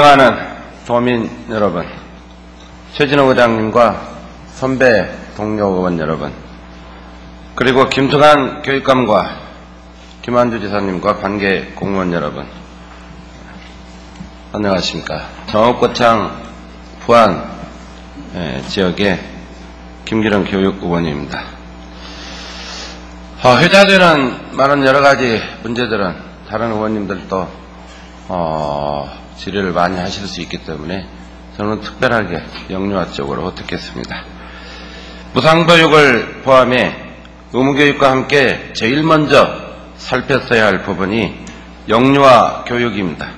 사랑하는 도민 여러분, 최진호 의장님과 선배 동료 의원 여러분, 그리고 김승환 교육감과 김한주 지사님과 관계 공무원 여러분, 안녕하십니까. 정읍고창 부안 지역의 김기령 교육의원입니다. 회자되는 많은 여러가지 문제들은 다른 의원님들도 질의를 많이 하실 수 있기 때문에 저는 특별하게 영유아 쪽으로 헛듣겠습니다. 무상교육을 포함해 의무교육과 함께 제일 먼저 살폈어야 할 부분이 영유아 교육입니다.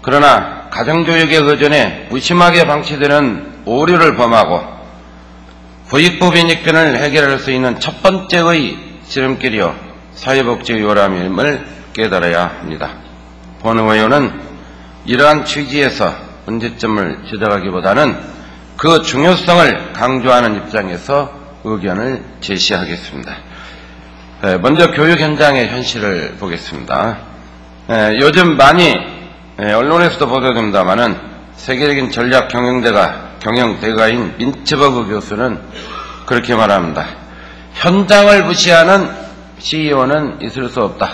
그러나 가정교육에 의존해 무심하게 방치되는 오류를 범하고 부익부 빈익빈을 해결할 수 있는 첫 번째의 지름길이요 사회복지 요람임을 깨달아야 합니다. 본 의원은 이러한 취지에서 문제점을 지적하기보다는 그 중요성을 강조하는 입장에서 의견을 제시하겠습니다. 먼저 교육 현장의 현실을 보겠습니다. 요즘 많이 언론에서도 보도됩니다마는 세계적인 전략 경영대가인 민츠버그 교수는 그렇게 말합니다. 현장을 무시하는 CEO는 있을 수 없다.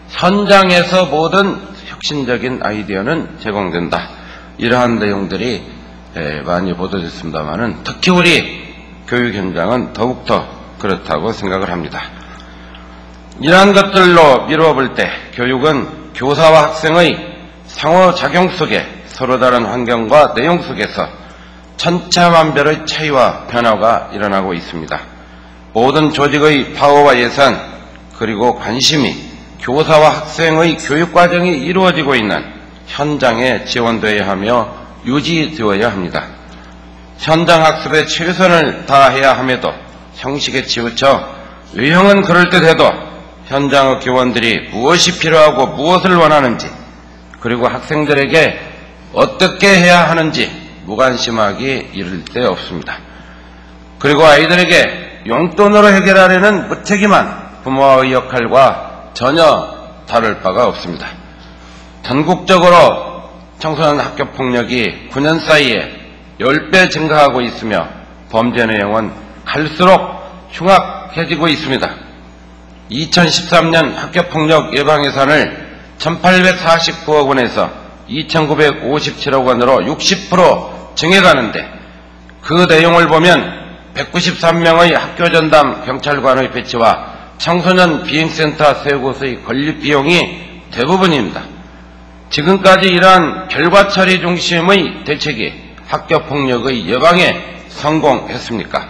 현장에서 모든 혁신적인 아이디어는 제공된다. 이러한 내용들이 많이 보도됐습니다마는 특히 우리 교육 현장은 더욱더 그렇다고 생각을 합니다. 이러한 것들로 미루어 볼 때 교육은 교사와 학생의 상호작용 속에 서로 다른 환경과 내용 속에서 천차만별의 차이와 변화가 일어나고 있습니다. 모든 조직의 파워와 예산 그리고 관심이 교사와 학생의 교육과정이 이루어지고 있는 현장에 지원되어야 하며 유지되어야 합니다. 현장 학습에 최선을 다해야 함에도 형식에 치우쳐 유형은 그럴듯해도 현장의 교원들이 무엇이 필요하고 무엇을 원하는지 그리고 학생들에게 어떻게 해야 하는지 무관심하기 이를 데 없습니다. 그리고 아이들에게 용돈으로 해결하려는 무책임한 부모의 역할과 전혀 다를 바가 없습니다. 전국적으로 청소년 학교폭력이 9년 사이에 10배 증가하고 있으며 범죄 내용은 갈수록 흉악해지고 있습니다. 2013년 학교폭력 예방 예산을 1849억 원에서 2957억 원으로 60% 증액하는데 그 내용을 보면 193명의 학교전담 경찰관의 배치와 청소년 비행센터 세 곳의 건립 비용이 대부분입니다. 지금까지 이러한 결과 처리 중심의 대책이 학교폭력의 예방에 성공했습니까?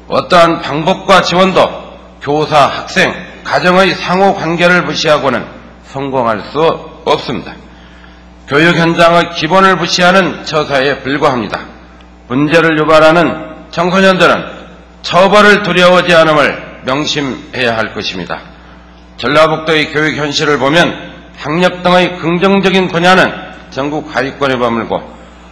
어떠한 방법과 지원도 교사, 학생, 가정의 상호관계를 무시하고는 성공할 수 없습니다. 교육 현장의 기본을 무시하는 처사에 불과합니다. 문제를 유발하는 청소년들은 처벌을 두려워하지 않음을 명심해야 할 것입니다. 전라북도의 교육 현실을 보면 학력 등의 긍정적인 분야는 전국 하위권에 머물고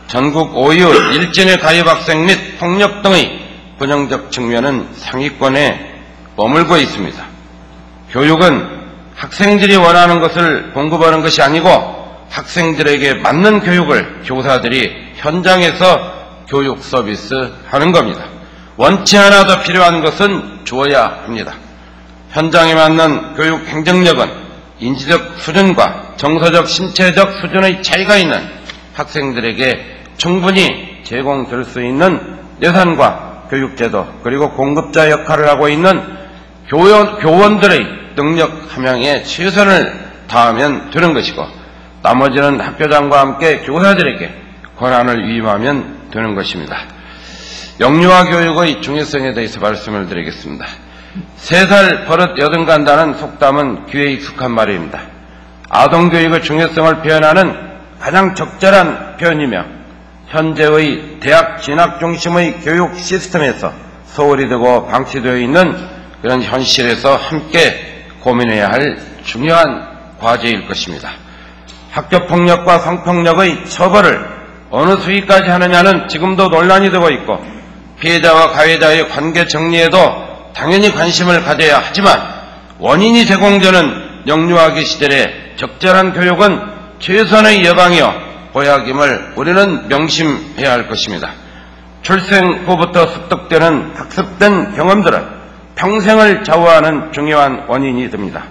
전국 5위 일진의 가입 학생 및 폭력 등의 부정적 측면은 상위권에 머물고 있습니다. 교육은 학생들이 원하는 것을 공급하는 것이 아니고 학생들에게 맞는 교육을 교사들이 현장에서 교육 서비스 하는 겁니다. 원치 않아도 필요한 것은 주어야 합니다. 현장에 맞는 교육 행정력은 인지적 수준과 정서적, 신체적 수준의 차이가 있는 학생들에게 충분히 제공될 수 있는 예산과 교육제도 그리고 공급자 역할을 하고 있는 교원들의 능력 함양에 최선을 다하면 되는 것이고 나머지는 학교장과 함께 교사들에게 권한을 위임하면 되는 것입니다. 영유아 교육의 중요성에 대해서 말씀을 드리겠습니다. 3살 버릇 여든 간다는 속담은 귀에 익숙한 말입니다. 아동교육의 중요성을 표현하는 가장 적절한 표현이며 현재의 대학 진학 중심의 교육 시스템에서 소홀히 되고 방치되어 있는 그런 현실에서 함께 고민해야 할 중요한 과제일 것입니다. 학교폭력과 성폭력의 처벌을 어느 수위까지 하느냐는 지금도 논란이 되고 있고 피해자와 가해자의 관계 정리에도 당연히 관심을 가져야 하지만 원인이 제공되는 영유아기 시절에 적절한 교육은 최선의 예방이요 보약임을 우리는 명심해야 할 것입니다. 출생 후부터 습득되는 학습된 경험들은 평생을 좌우하는 중요한 원인이 됩니다.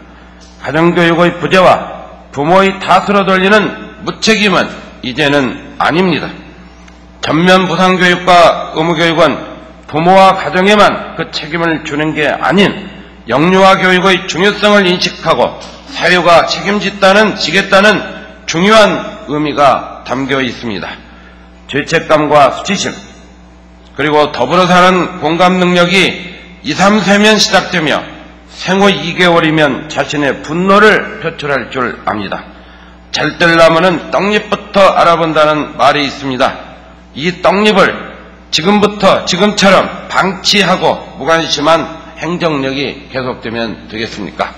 가정교육의 부재와 부모의 탓으로 돌리는 무책임은 이제는 아닙니다. 전면 무상교육과 의무교육은 부모와 가정에만 그 책임을 주는 게 아닌 영유아 교육의 중요성을 인식하고 사회가 지겠다는 중요한 의미가 담겨 있습니다. 죄책감과 수치심, 그리고 더불어 사는 공감 능력이 2, 3세면 시작되며 생후 2개월이면 자신의 분노를 표출할 줄 압니다. 잘뜰나무는 떡잎부터 알아본다는 말이 있습니다. 이 떡잎을 지금처럼 방치하고 무관심한 행정력이 계속되면 되겠습니까?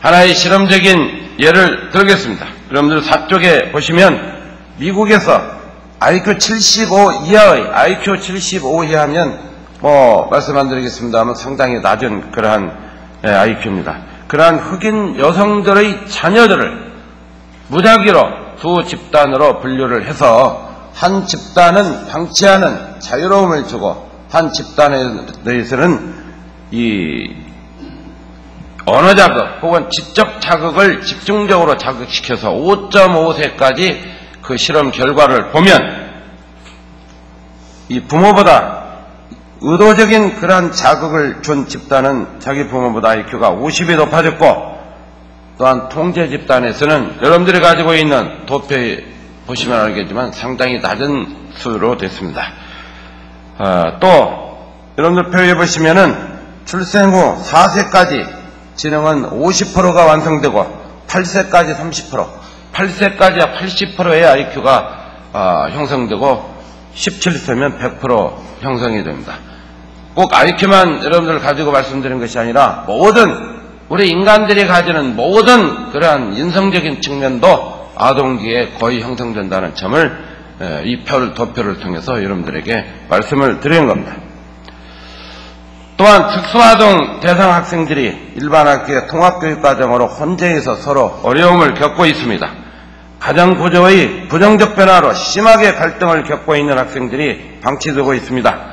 하나의 실험적인 예를 들겠습니다. 여러분들 사쪽에 보시면 미국에서 IQ 75 이하면 말씀 안 드리겠습니다만 상당히 낮은 그러한 IQ입니다. 그러한 흑인 여성들의 자녀들을 무작위로 두 집단으로 분류를 해서 한 집단은 방치하는 자유로움을 주고 한 집단에 대해서는 이 언어 자극 혹은 지적 자극을 집중적으로 자극시켜서 5.5세까지 그 실험 결과를 보면 이 부모보다 의도적인 그러한 자극을 준 집단은 자기 부모보다 IQ가 50이 높아졌고, 또한 통제 집단에서는 여러분들이 가지고 있는 도표에 보시면 알겠지만 상당히 낮은 수로 됐습니다. 또 여러분들 표에 보시면은 출생 후 4세까지 지능은 50%가 완성되고 8세까지 30%, 8세까지 80%의 IQ가 형성되고 17세면 100% 형성이 됩니다. 꼭 IQ만 여러분들 가지고 말씀드리는 것이 아니라 모든 우리 인간들이 가지는 모든 그러한 인성적인 측면도 아동기에 거의 형성된다는 점을 이 도표를 통해서 여러분들에게 말씀을 드리는 겁니다. 또한 특수아동 대상 학생들이 일반 학교의 통합교육과정으로 혼재해서 서로 어려움을 겪고 있습니다. 가정구조의 부정적 변화로 심하게 갈등을 겪고 있는 학생들이 방치되고 있습니다.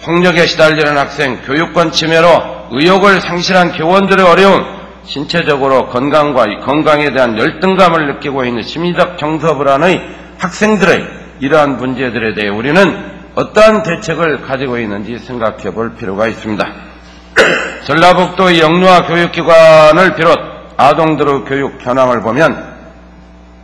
폭력에 시달리는 학생, 교육권 침해로 의욕을 상실한 교원들의 어려움, 신체적으로 건강에 대한 열등감을 느끼고 있는 심리적 정서불안의 학생들의 이러한 문제들에 대해 우리는 어떠한 대책을 가지고 있는지 생각해 볼 필요가 있습니다. 전라북도의 영유아 교육기관을 비롯 아동들의 교육 현황을 보면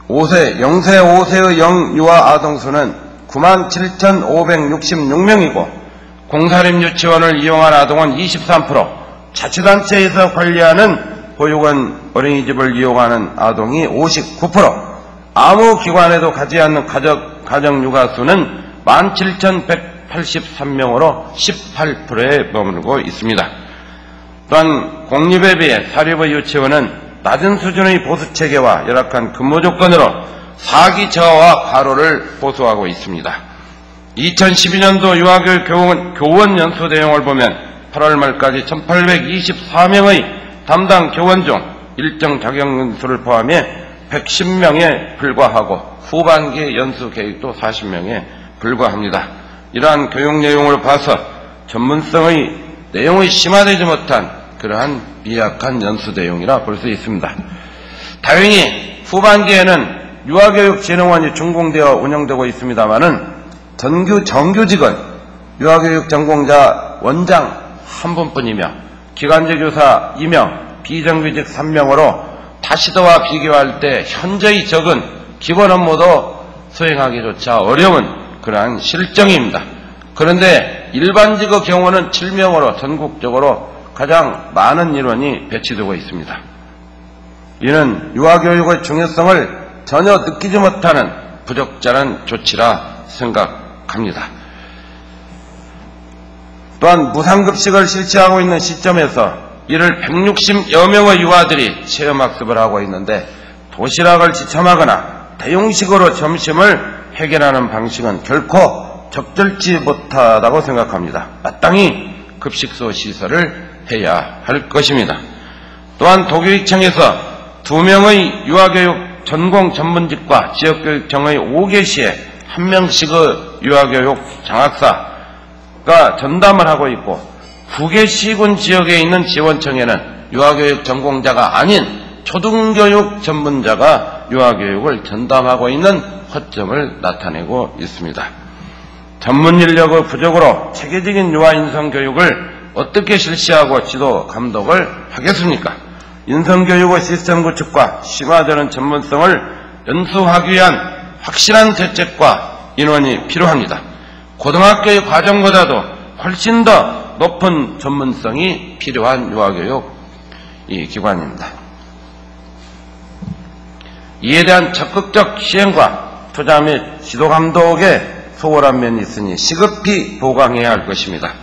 0세 5세의 영유아 아동수는 97,566명이고 공사립 유치원을 이용한 아동은 23%, 자치단체에서 관리하는 보육원 어린이집을 이용하는 아동이 59%, 아무 기관에도 가지 않는 가정육아 수는 17,183명으로 18%에 머무르고 있습니다. 또한 공립에 비해 사립의 유치원은 낮은 수준의 보수체계와 열악한 근무 조건으로 사기 저하와 과로를 호소하고 있습니다. 2012년도 유아교육 교원 연수 내용을 보면 8월 말까지 1,824명의 담당 교원 중 일정 자격 연수를 포함해 110명에 불과하고 후반기 연수 계획도 40명에 불과합니다. 이러한 교육 내용을 봐서 전문성의 내용이 심화되지 못한 그러한 미약한 연수 내용이라 볼 수 있습니다. 다행히 후반기에는 유아교육진흥원이 준공되어 운영되고 있습니다마는 정규직은 유아교육 전공자 원장 한 분뿐이며 기간제 교사 2명, 비정규직 3명으로 타시도와 비교할 때 현저히 적은 기본 업무도 수행하기조차 어려운 그러한 실정입니다. 그런데 일반직의 경우는 7명으로 전국적으로 가장 많은 인원이 배치되고 있습니다. 이는 유아교육의 중요성을 전혀 느끼지 못하는 부적절한 조치라 생각합니다. 또한 무상급식을 실시하고 있는 시점에서 이를 160여 명의 유아들이 체험학습을 하고 있는데 도시락을 지참하거나 대용식으로 점심을 해결하는 방식은 결코 적절치 못하다고 생각합니다. 마땅히 급식소 시설을 해야 할 것입니다. 또한 도교육청에서 2명의 유아교육 전공 전문직과 지역교육 정의 5개 시에 1명씩의 유아교육 장학사가 전담을 하고 있고 9개 시군 지역에 있는 지원청에는 유아교육 전공자가 아닌 초등교육 전문자가 유아교육을 전담하고 있는 허점을 나타내고 있습니다. 전문 인력의 부족으로 체계적인 유아 인성교육을 어떻게 실시하고 지도 감독을 하겠습니까? 인성교육의 시스템 구축과 심화되는 전문성을 연수하기 위한 확실한 대책과 인원이 필요합니다. 고등학교의 과정보다도 훨씬 더 높은 전문성이 필요한 유아교육 기관입니다. 이에 대한 적극적 시행과 투자 및 지도 감독에 소홀한 면이 있으니 시급히 보강해야 할 것입니다.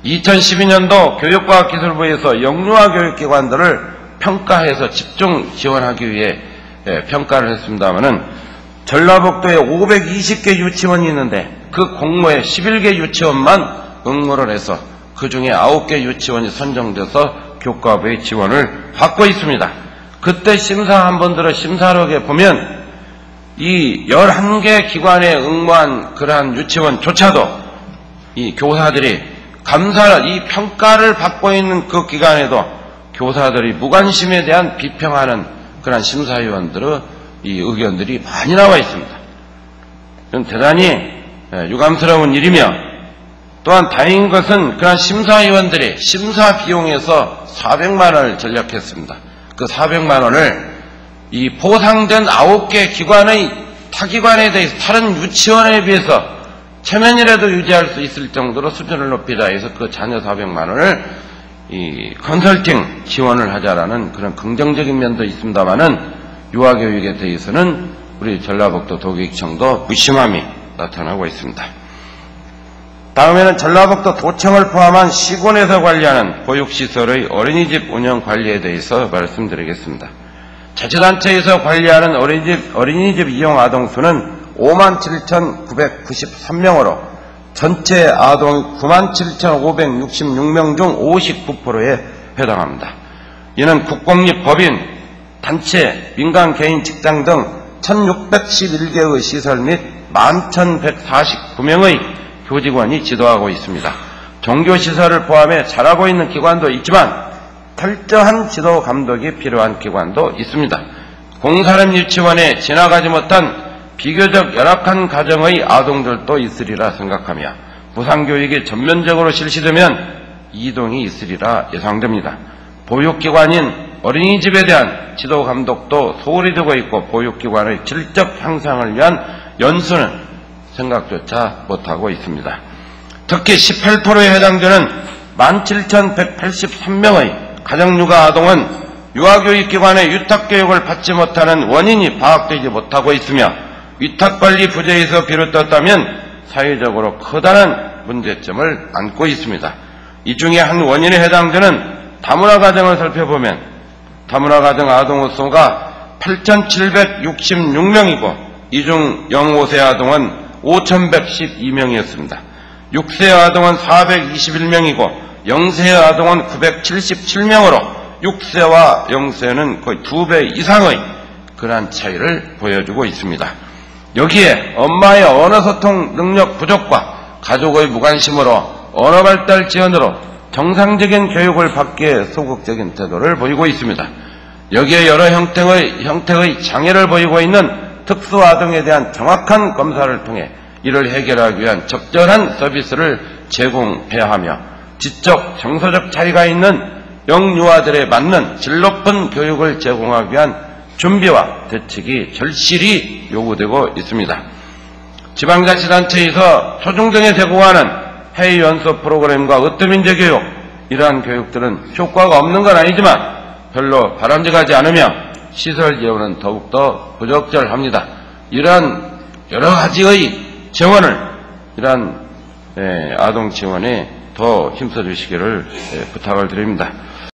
2012년도 교육과학기술부에서 영유아 교육기관들을 평가해서 집중 지원하기 위해 평가를 했습니다마는 전라북도에 520개 유치원이 있는데 그 공모에 11개 유치원만 응모를 해서 그 중에 9개 유치원이 선정돼서 교과부의 지원을 받고 있습니다. 그때 심사한분들의 심사록에 보면 이 11개 기관에 응모한 그러한 유치원조차도 이 교사들이 이 평가를 받고 있는 그 기관에도 교사들이 무관심에 대한 비평하는 그러한 심사위원들의 이 의견들이 많이 나와 있습니다. 이건 대단히 유감스러운 일이며 또한 다행인 것은 그러한 심사위원들이 심사 비용에서 400만 원을 절약했습니다. 그 400만 원을 이 보상된 9개 기관의 타기관에 대해서 다른 유치원에 비해서 체면이라도 유지할 수 있을 정도로 수준을 높이자 해서 그 자녀 400만 원을 이 컨설팅 지원을 하자라는 그런 긍정적인 면도 있습니다만은 유아교육에 대해서는 우리 전라북도 도교육청도 무심함이 나타나고 있습니다. 다음에는 전라북도 도청을 포함한 시군에서 관리하는 보육시설의 어린이집 운영 관리에 대해서 말씀드리겠습니다. 자치단체에서 관리하는 어린이집 이용 아동수는 57,993명으로 전체 아동이 97,566명 중 59%에 해당합니다. 이는 국공립 법인, 단체, 민간 개인 직장 등 1,611개의 시설 및 11,149명의 교직원이 지도하고 있습니다. 종교시설을 포함해 잘하고 있는 기관도 있지만 철저한 지도 감독이 필요한 기관도 있습니다. 공사람 유치원에 지나가지 못한 비교적 열악한 가정의 아동들도 있으리라 생각하며 무상교육이 전면적으로 실시되면 이동이 있으리라 예상됩니다. 보육기관인 어린이집에 대한 지도 감독도 소홀히 되고 있고 보육기관의 질적 향상을 위한 연수는 생각조차 못하고 있습니다. 특히 18%에 해당되는 17,183명의 가정육아 아동은 유아교육기관의 위탁교육을 받지 못하는 원인이 파악되지 못하고 있으며 위탁관리 부재에서 비롯됐다면 사회적으로 커다란 문제점을 안고 있습니다. 이 중에 한 원인에 해당되는 다문화 가정을 살펴보면 다문화 가정 아동의 수가 8,766명이고 이 중 0~5세 아동은 5,112명이었습니다. 6세 아동은 421명이고 0세 아동은 977명으로 6세와 0세는 거의 2배 이상의 그러한 차이를 보여주고 있습니다. 여기에 엄마의 언어소통 능력 부족과 가족의 무관심으로 언어발달 지원으로 정상적인 교육을 받기에 소극적인 태도를 보이고 있습니다. 여기에 여러 형태의 장애를 보이고 있는 특수아동에 대한 정확한 검사를 통해 이를 해결하기 위한 적절한 서비스를 제공해야 하며 지적, 정서적 차이가 있는 영유아들에 맞는 질 높은 교육을 제공하기 위한 준비와 대책이 절실히 요구되고 있습니다. 지방자치단체에서 초중등에 제공하는 해외연수 프로그램과 으뜸인재 교육, 이러한 교육들은 효과가 없는 건 아니지만 별로 바람직하지 않으며 시설 지원은 더욱더 부적절합니다. 이러한 여러 가지의 지원을 이러한 아동 지원에 더 힘써 주시기를 부탁을 드립니다.